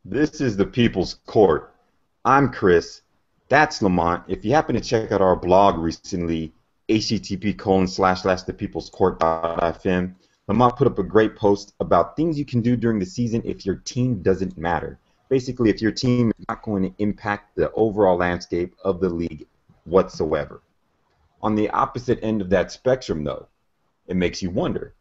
This is the People's Court. I'm Chris. That's Lamont. If you happen to check out our blog recently, http://thepeoplescourt.fm, Lamont put up a great post about things you can do during the season if your team doesn't matter. Basically, if your team is not going to impact the overall landscape of the league whatsoever. On the opposite end of that spectrum, though, it makes you wonder,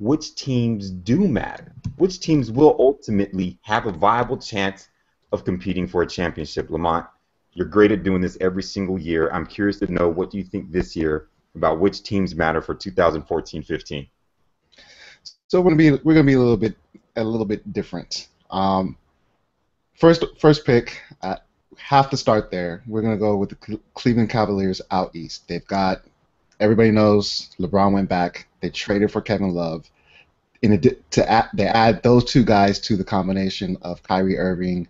which teams do matter? Which teams will ultimately have a viable chance of competing for a championship? Lamont, you're great at doing this every single year. I'm curious to know, what do you think this year about which teams matter for 2014-15? So we're gonna be a little bit different. First pick, have to start there. We're gonna go with the Cleveland Cavaliers out east. They've got, everybody knows LeBron went back. They traded for Kevin Love. They add those two guys to the combination of Kyrie Irving,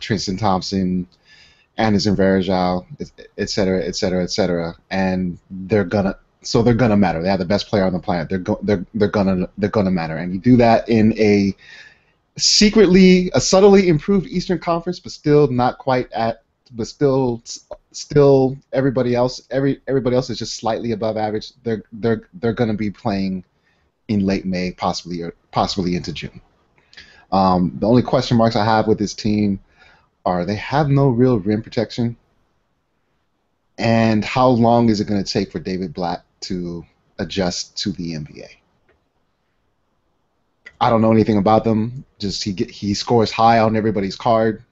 Tristan Thompson, Anderson Varejao, et cetera, et cetera, et cetera, and they're gonna matter. They have the best player on the planet. They're gonna matter, and you do that in a subtly improved Eastern Conference, but still not quite at, but still everybody else is just slightly above average. They're gonna be playing in late May, possibly into June. The only question marks I have with this team are they have no real rim protection, and how long is it going to take for David Blatt to adjust to the NBA? I don't know anything about them. Just he scores high on everybody's card,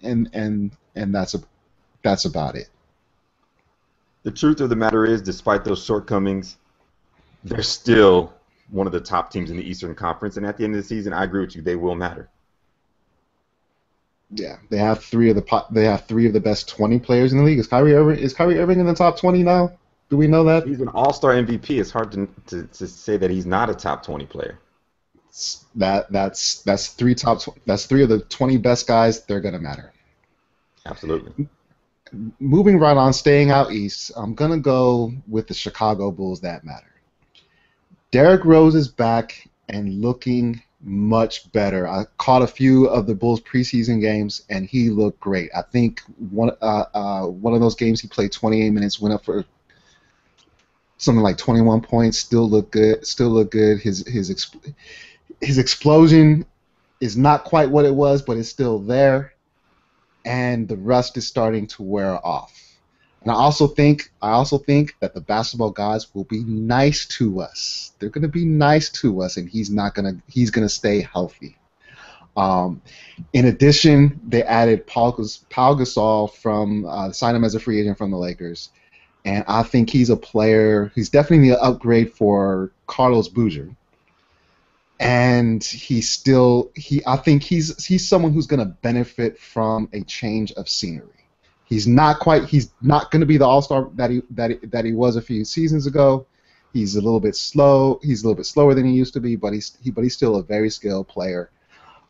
and that's about it. The truth of the matter is, despite those shortcomings, they're still one of the top teams in the Eastern Conference, and at the end of the season, I agree with you, they will matter. Yeah, they have three of the best 20 players in the league. Is Kyrie Irving in the top 20 now? Do we know that? He's an All-Star MVP. It's hard to say that he's not a top 20 player. That's three of the 20 best guys. They're gonna matter. Absolutely. Moving right on, staying out east, I'm gonna go with the Chicago Bulls that matter. Derrick Rose is back and looking much better. I caught a few of the Bulls preseason games, and he looked great. I think one of those games he played 28 minutes, went up for something like 21 points. Still looked good. His explosion is not quite what it was, but it's still there, and the rust is starting to wear off. And I also think that the basketball gods will be nice to us. They're going to be nice to us, and he's going to stay healthy. In addition, they added Paul Gasol signed him as a free agent from the Lakers, and I think he's a player. He's definitely an upgrade for Carlos Boozer. And I think he's someone who's going to benefit from a change of scenery. He's not going to be the all-star that he was a few seasons ago. He's a little bit slow. He's a little bit slower than he used to be, but he's still a very skilled player.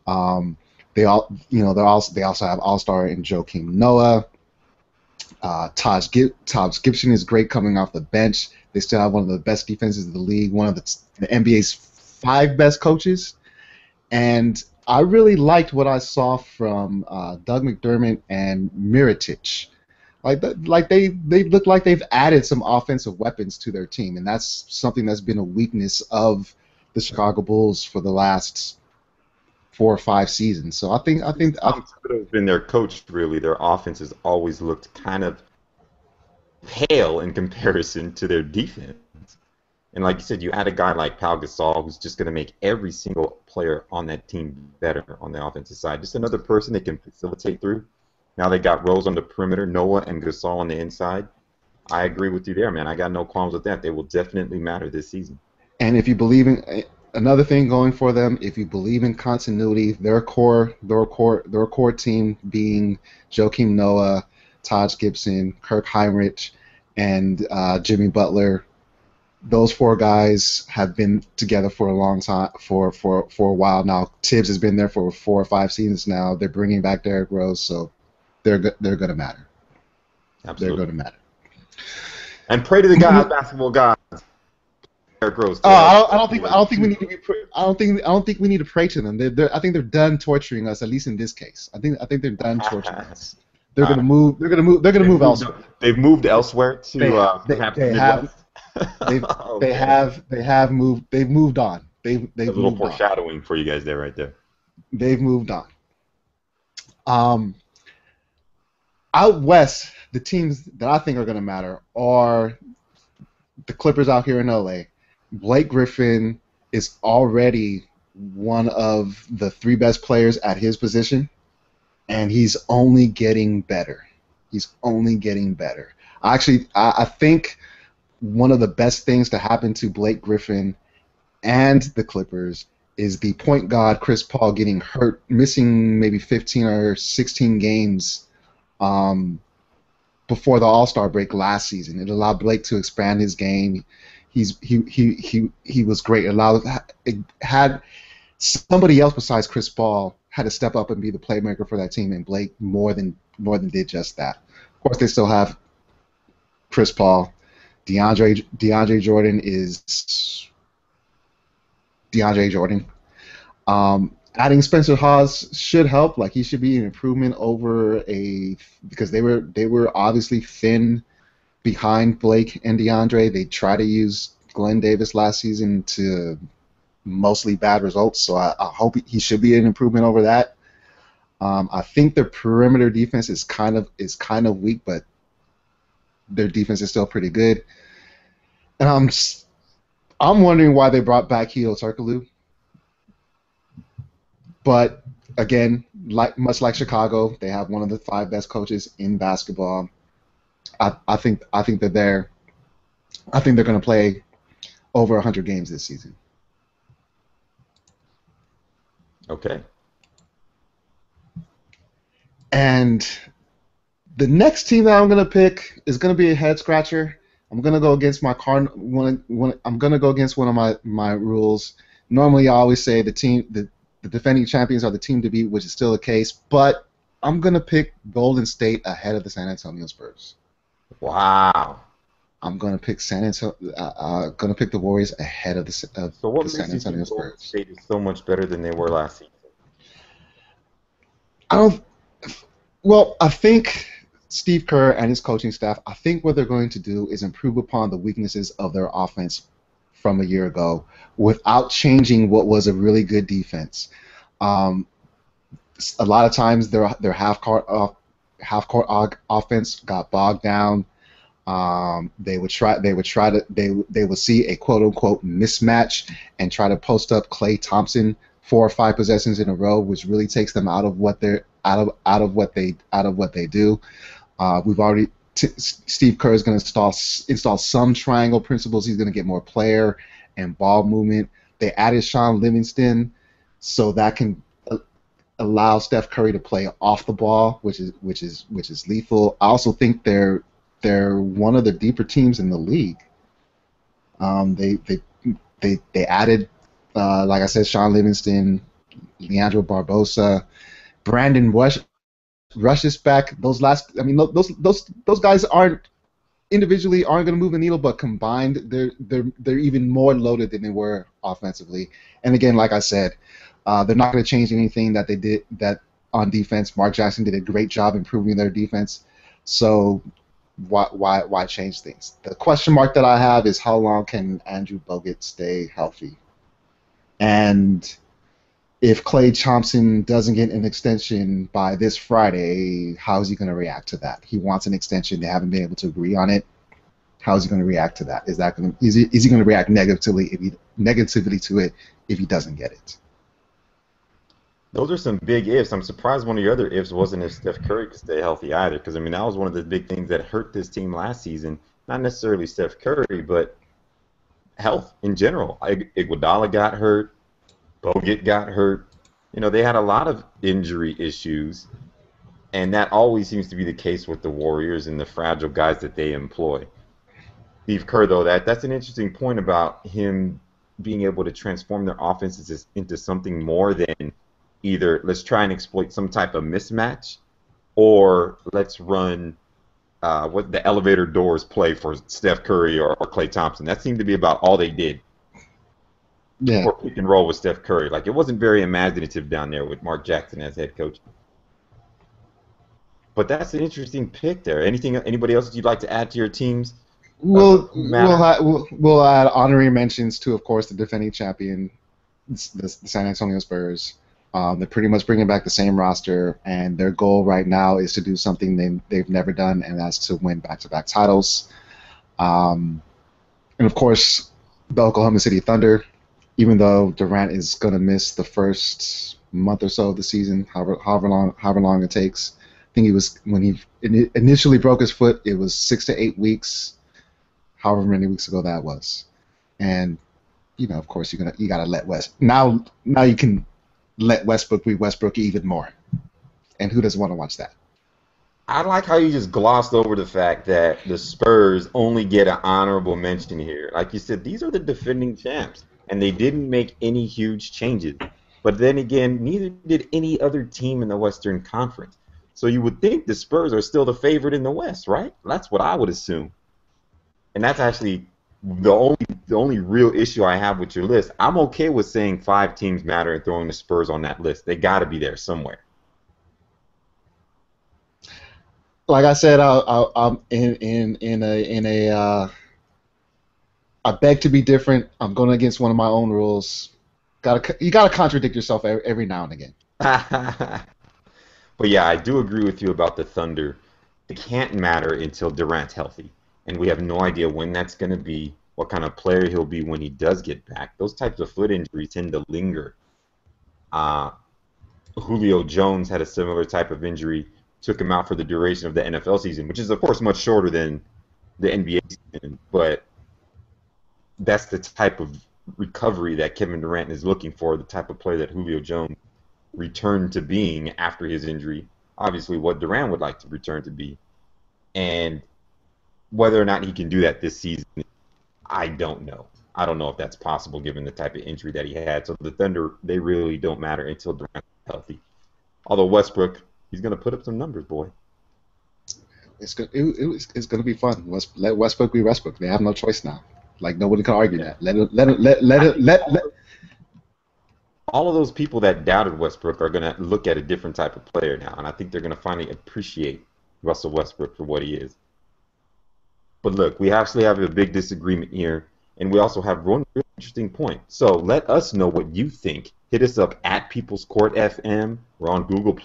They also have all-star in Joakim Noah. Taj Gibson is great coming off the bench. They still have one of the best defenses in the league, one of the NBA's 5 best coaches, and I really liked what I saw from Doug McDermott and Mirotic. They look like they've added some offensive weapons to their team, and that's something that's been a weakness of the Chicago Bulls for the last 4 or 5 seasons. So I think could have been their coach. Really, their offense has always looked kind of pale in comparison to their defense. And like you said, you add a guy like Pau Gasol, who's just going to make every single player on that team better on the offensive side. Just another person they can facilitate through. Now they got Rose on the perimeter, Noah and Gasol on the inside. I agree with you there, man. I got no qualms with that. They will definitely matter this season. And if you believe in another thing going for them, if you believe in continuity, their core team being Joakim Noah, Taj Gibson, Kirk Heinrich, and Jimmy Butler. Those 4 guys have been together for a long time, for a while now. Tibbs has been there for 4 or 5 seasons now. They're bringing back Derrick Rose, so they're going to matter. Absolutely. They're going to matter. And pray to the gods, basketball gods. Derrick Rose. Oh, I don't think we need to be. I don't think we need to pray to them. I think they're done torturing us. At least in this case, I think they're done torturing us. They're gonna move. They're gonna move. They're gonna move elsewhere. They've moved elsewhere to perhaps they the have. Midwest. They have moved. They've moved on. They've A little moved on. foreshadowing for you guys there, right there. They've moved on. Out west, the teams that I think are going to matter are the Clippers out here in LA. Blake Griffin is already one of the 3 best players at his position, and he's only getting better. He's only getting better. I think one of the best things to happen to Blake Griffin and the Clippers is the point guard Chris Paul getting hurt, missing maybe 15 or 16 games before the All-Star break last season. It allowed Blake to expand his game. He was great. It had somebody else besides Chris Paul had to step up and be the playmaker for that team, and Blake more than did just that. Of course, they still have Chris Paul. DeAndre Jordan is DeAndre Jordan. Adding Spencer Hawes should help. Like, he should be an improvement because they were obviously thin behind Blake and DeAndre. They tried to use Glenn Davis last season to mostly bad results. So I hope he should be an improvement over that. I think their perimeter defense is kind of weak, but their defense is still pretty good. And I'm wondering why they brought back Hedo Turkoglu. But again, much like Chicago, they have one of the 5 best coaches in basketball. I think they're there. I think they're going to play over 100 games this season. Okay. And the next team that I'm going to pick is going to be a head scratcher. I'm going to go against my I'm going to go against one of my rules. Normally, I always say the defending champions are the team to beat, which is still the case. But I'm going to pick Golden State ahead of the San Antonio Spurs. Wow. I'm going to pick going to pick the Warriors ahead of the San Antonio Spurs. Golden State is so much better than they were last season? I think Steve Kerr and his coaching staff, I think what they're going to do is improve upon the weaknesses of their offense from a year ago without changing what was a really good defense. A lot of times their half-court offense got bogged down. They would see a quote-unquote mismatch and try to post up Klay Thompson 4 or 5 possessions in a row, which really takes them out of what they do. We've already Steve Kerr is going to install some triangle principles. He's going to get more player and ball movement. They added Sean Livingston, so that can allow Steph Curry to play off the ball, which is lethal. I also think they're one of the deeper teams in the league. They added, like I said, Sean Livingston, Leandro Barbosa, Brandon Rush is back. Those guys individually aren't going to move the needle, but combined, they're even more loaded than they were offensively. And again, like I said, they're not going to change anything that they did on defense. Mark Jackson did a great job improving their defense. So why change things? The question mark that I have is how long can Andrew Bogut stay healthy? And if Klay Thompson doesn't get an extension by this Friday, how is he going to react to that? He wants an extension. They haven't been able to agree on it. How is he going to react to that? Is he going to react negatively to it if he doesn't get it? Those are some big ifs. I'm surprised one of your other ifs wasn't if Steph Curry could stay healthy either, because, I mean, that was one of the big things that hurt this team last season. Not necessarily Steph Curry, but health in general. Iguodala got hurt. Bogut got hurt. You know, they had a lot of injury issues, and that always seems to be the case with the Warriors and the fragile guys that they employ. Steve Kerr, though, that's an interesting point about him being able to transform their offenses into something more than either let's try and exploit some type of mismatch or let's run what the elevator doors play for Steph Curry or Klay Thompson. That seemed to be about all they did Yeah. or pick and roll with Steph Curry. Like, it wasn't very imaginative down there with Mark Jackson as head coach. But that's an interesting pick there. Anybody else you'd like to add to your teams? Matter? We'll add honorary mentions to, of course, the defending champion, the San Antonio Spurs. They're pretty much bringing back the same roster, and their goal right now is to do something they've never done, and that's to win back-to-back titles. And of course, the Oklahoma City Thunder. Even though Durant is going to miss the first month or so of the season, however long it takes. I think when he initially broke his foot, it was 6 to 8 weeks, however many weeks ago that was. And of course, you gotta let now you can let Westbrook be Westbrook even more. And who doesn't want to watch that? I like how you just glossed over the fact that the Spurs only get an honorable mention here. Like you said, these are the defending champs, and they didn't make any huge changes. But then again, neither did any other team in the Western Conference. So you would think the Spurs are still the favorite in the West, right? That's what I would assume. And that's actually the only real issue I have with your list. I'm okay with saying 5 teams matter and throwing the Spurs on that list. They got to be there somewhere. Like I said, I'm in a I beg to be different. I'm going against one of my own rules. You gotta contradict yourself every now and again. But yeah, I do agree with you about the Thunder. It can't matter until Durant's healthy, and we have no idea when that's going to be, what kind of player he'll be when he does get back. Those types of foot injuries tend to linger. Julio Jones had a similar type of injury, took him out for the duration of the NFL season, which is, of course, much shorter than the NBA season, but that's the type of recovery that Kevin Durant is looking for, the type of player that Julio Jones returned to being after his injury. Obviously, what Durant would like to return to be. And whether or not he can do that this season, I don't know. I don't know if that's possible given the type of injury that he had. So the Thunder, they really don't matter until Durant's healthy. Although Westbrook, he's going to put up some numbers, boy. It's going to be fun. Let Westbrook be Westbrook. They have no choice now. Like, nobody can argue that. Let all of those people that doubted Westbrook are going to look at a different type of player now, and I think they're going to finally appreciate Russell Westbrook for what he is. But look, we actually have a big disagreement here, and we also have one really interesting point. So let us know what you think. Hit us up at People's Court FM. We're on Google+.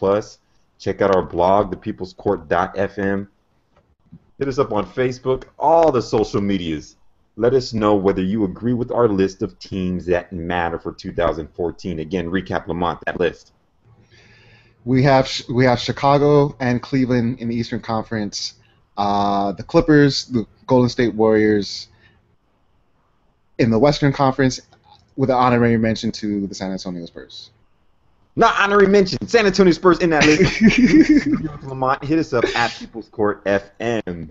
Check out our blog, thepeoplescourt.fm. Hit us up on Facebook, all the social medias. Let us know whether you agree with our list of teams that matter for 2014. Again, recap, Lamont, that list. We have Chicago and Cleveland in the Eastern Conference. The Clippers, the Golden State Warriors in the Western Conference, with an honorary mention to the San Antonio Spurs. Not honorary mention. San Antonio Spurs in that list. Lamont, hit us up at People's Court FM.